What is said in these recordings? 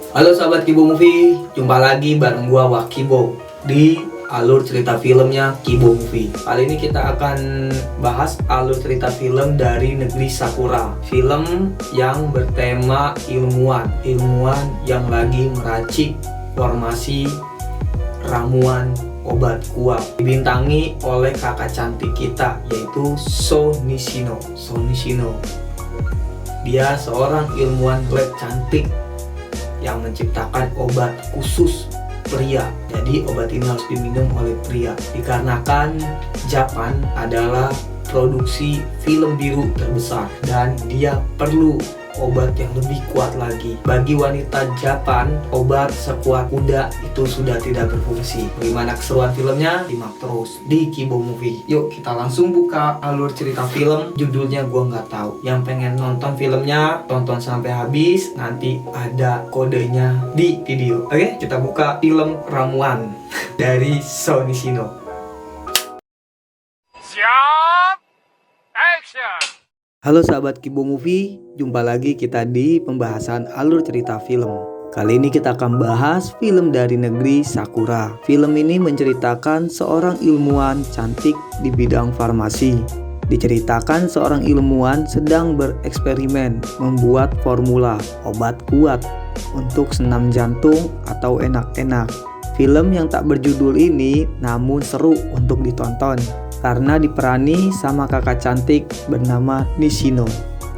Halo sahabat Kibo Movie, jumpa lagi bareng gua Wakibo di alur cerita filmnya Kibo Movie. Kali ini kita akan bahas alur cerita film dari negeri Sakura. Film yang bertema ilmuwan yang lagi meracik formasi ramuan obat kuat. Dibintangi oleh kakak cantik kita yaitu So Nishino. Dia seorang ilmuwan lab cantik yang menciptakan obat khusus pria. Jadi obat ini harus diminum oleh pria dikarenakan Jepang adalah produksi film biru terbesar dan dia perlu obat yang lebih kuat lagi. Bagi wanita Jepang, obat sekuat kuda itu sudah tidak berfungsi. Bagaimana keseruan filmnya? Simak terus di Kibo Movie. Yuk kita langsung buka alur cerita film. Judulnya gua nggak tahu. Yang pengen nonton filmnya tonton sampai habis. Nanti ada kodenya di video. Oke, kita buka film Ramuan dari So Nishino. Siap, action! Halo sahabat Kibo Movie, jumpa lagi kita di pembahasan alur cerita film. Kali ini kita akan bahas film dari negeri Sakura. Film ini menceritakan seorang ilmuwan cantik di bidang farmasi. Diceritakan seorang ilmuwan sedang bereksperimen membuat formula obat kuat untuk senam jantung atau enak-enak. Film yang tak berjudul ini namun seru untuk ditonton karena diperani sama kakak cantik bernama Nishino.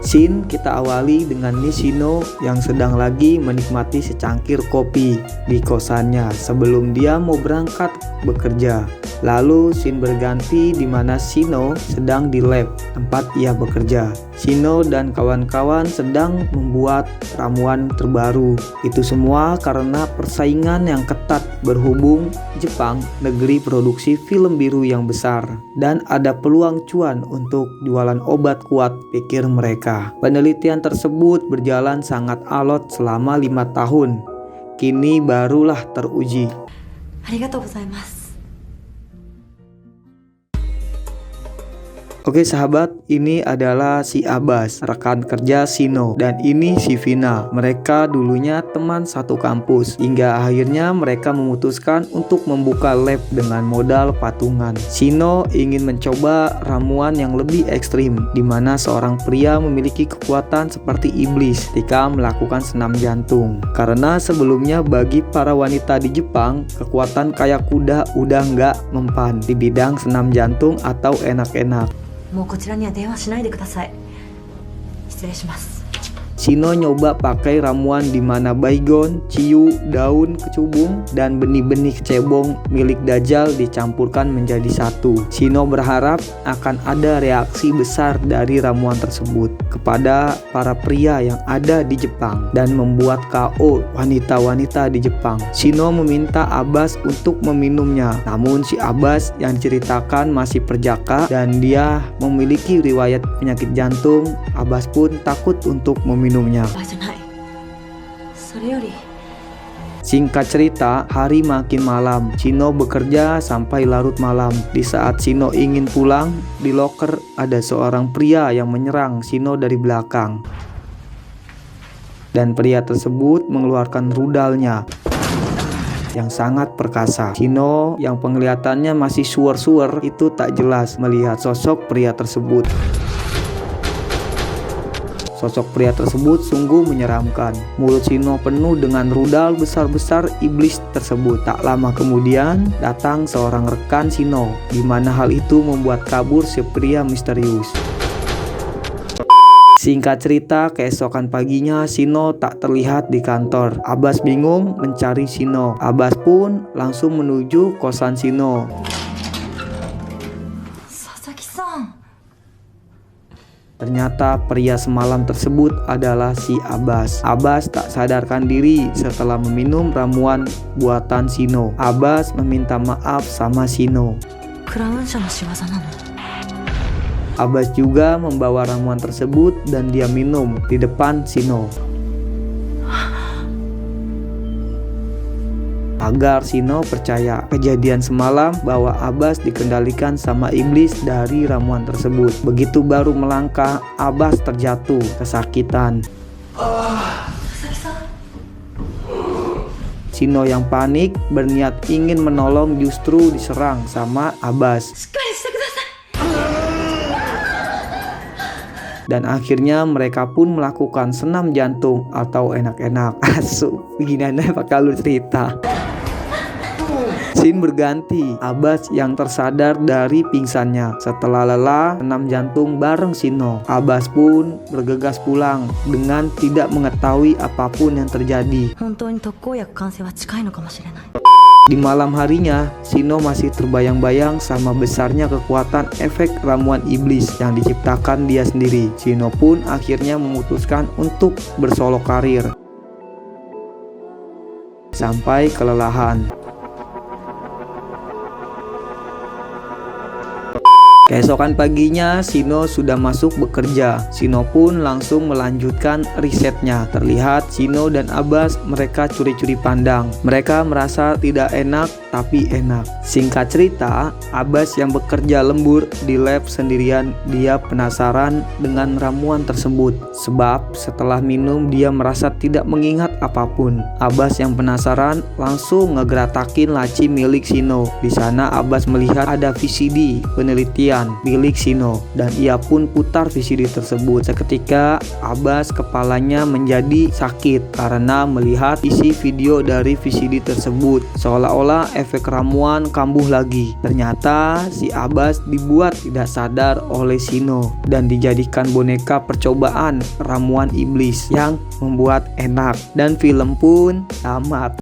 Scene kita awali dengan Nishino yang sedang lagi menikmati secangkir kopi di kosannya sebelum dia mau berangkat bekerja. Lalu scene berganti di mana Shino sedang di lab tempat ia bekerja. Shino dan kawan-kawan sedang membuat ramuan terbaru. Itu semua karena persaingan yang ketat berhubung Jepang negeri produksi film biru yang besar dan ada peluang cuan untuk jualan obat kuat pikir mereka. Penelitian tersebut berjalan sangat alot selama 5 tahun. Kini barulah teruji. Arigatou gozaimasu. Oke sahabat, ini adalah si Abbas, rekan kerja Shino, dan ini si Vina. Mereka dulunya teman satu kampus, hingga akhirnya mereka memutuskan untuk membuka lab dengan modal patungan. Shino ingin mencoba ramuan yang lebih ekstrim, di mana seorang pria memiliki kekuatan seperti iblis ketika melakukan senam jantung. Karena sebelumnya bagi para wanita di Jepang, kekuatan kayak kuda udah nggak mempan di bidang senam jantung atau enak-enak. もうこちらには電話しないでください。失礼します。 Shino nyoba pakai ramuan di mana baygon, ciu, daun kecubung, dan benih-benih cebong milik Dajjal dicampurkan menjadi satu. Shino berharap akan ada reaksi besar dari ramuan tersebut kepada para pria yang ada di Jepang dan membuat KO wanita-wanita di Jepang. Shino meminta Abbas untuk meminumnya, namun si Abbas yang diceritakan masih perjaka dan dia memiliki riwayat penyakit jantung. Abbas pun takut untuk meminumnya. あ、じゃない。それより Singkat cerita, hari makin malam. Shino bekerja sampai larut malam. Di saat Shino ingin pulang, di loker ada seorang pria yang menyerang Shino dari belakang. Dan pria tersebut mengeluarkan rudalnya yang sangat perkasa. Shino yang penglihatannya masih suwer-suwer itu tak jelas melihat sosok pria tersebut. Sosok pria tersebut sungguh menyeramkan. Mulut Shino penuh dengan rudal besar-besar iblis tersebut. Tak lama kemudian datang seorang rekan Shino, di mana hal itu membuat kabur si pria misterius. Singkat cerita, keesokan paginya Shino tak terlihat di kantor. Abbas bingung mencari Shino. Abbas pun langsung menuju kosan Shino. 佐々木さん。Ternyata pria semalam tersebut adalah si Abbas. Abbas tak sadarkan diri setelah meminum ramuan buatan Shino. Abbas meminta maaf sama Shino. クラウン社の仕業なの？ Abbas juga membawa ramuan tersebut dan dia minum di depan Shino agar Shino percaya kejadian semalam bahwa Abbas dikendalikan sama iblis dari ramuan tersebut. Begitu baru melangkah, Abbas terjatuh kesakitan. Shino yang panik berniat ingin menolong justru diserang sama Abbas. しっかりしてください。 Dan akhirnya mereka pun melakukan senam jantung atau enak-enak. Asu, gimana Pak Alur cerita? Scene berganti, Abbas yang tersadar dari pingsannya. Setelah lelah senam jantung bareng Shino, Abbas pun bergegas pulang dengan tidak mengetahui apapun yang terjadi. 本当に特効薬完成は近いのかもしれない。 Di malam harinya, Shino masih terbayang-bayang sama besarnya kekuatan efek ramuan iblis yang diciptakan dia sendiri. Shino pun akhirnya memutuskan untuk bersolok karir sampai kelelahan. Keesokan paginya, Shino sudah masuk bekerja. Shino pun langsung melanjutkan risetnya. Terlihat Shino dan Abbas mereka curi-curi pandang. Mereka merasa tidak enak tapi enak. Singkat cerita, Abbas yang bekerja lembur di lab sendirian, dia penasaran dengan ramuan tersebut. Sebab setelah minum dia merasa tidak mengingat apapun. Abbas yang penasaran langsung ngegeratakin laci milik Shino. Di sana Abbas melihat ada VCD penelitian milik Shino dan ia pun putar VCD tersebut. Seketika Abbas kepalanya menjadi sakit karena melihat isi video dari VCD tersebut. Seolah-olah efek ramuan kambuh lagi. Ternyata si Abbas dibuat tidak sadar oleh Shino dan dijadikan boneka percobaan ramuan iblis yang membuat enak. Dan film pun tamat.